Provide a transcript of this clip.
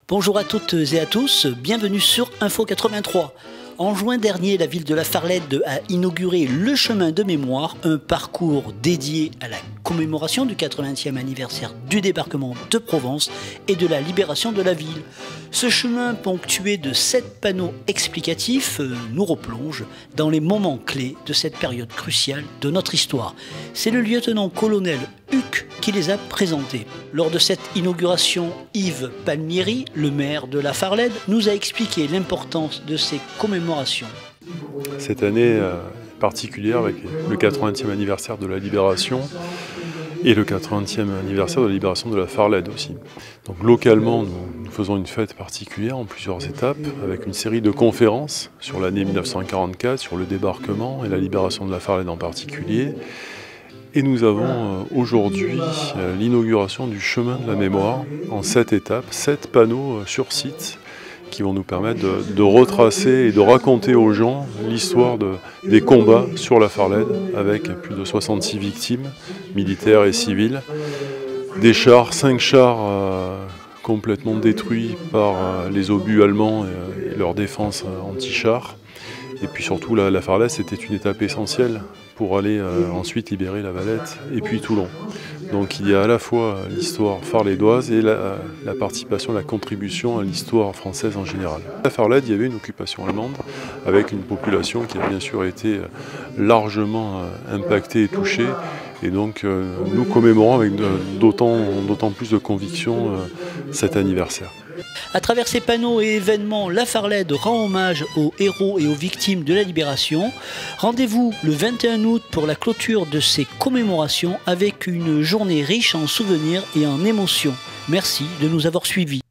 Bonjour à toutes et à tous, bienvenue sur Info 83. En juin dernier, la ville de La Farlède a inauguré le chemin de mémoire, un parcours dédié à la commémoration du 80e anniversaire du débarquement de Provence et de la libération de la ville. Ce chemin ponctué de 7 panneaux explicatifs nous replonge dans les moments clés de cette période cruciale de notre histoire. C'est le lieutenant-colonel Huc qui les a présentés. Lors de cette inauguration, Yves Palmieri, le maire de La Farlède, nous a expliqué l'importance de ces commémorations. Cette année particulière avec le 80e anniversaire de la Libération et le 80e anniversaire de la libération de La Farlède aussi. Donc localement, nous faisons une fête particulière en plusieurs étapes avec une série de conférences sur l'année 1944, sur le débarquement et la libération de La Farlède en particulier. Et nous avons aujourd'hui l'inauguration du chemin de la mémoire en 7 étapes, 7 panneaux sur site qui vont nous permettre de retracer et de raconter aux gens l'histoire des combats sur La Farlède avec plus de 66 victimes, militaires et civiles. Des chars, 5 chars complètement détruits par les obus allemands et leur défense anti-chars. Et puis surtout, la Farlède, c'était une étape essentielle pour aller ensuite libérer La Valette et puis Toulon. Donc il y a à la fois l'histoire farlédoise et la participation, la contribution à l'histoire française en général. À La Farlède, il y avait une occupation allemande avec une population qui a bien sûr été largement impactée et touchée. Et donc nous commémorons avec d'autant plus de conviction cet anniversaire. À travers ces panneaux et événements, La Farlède rend hommage aux héros et aux victimes de la Libération. Rendez-vous le 21 août pour la clôture de ces commémorations avec une journée riche en souvenirs et en émotions. Merci de nous avoir suivis.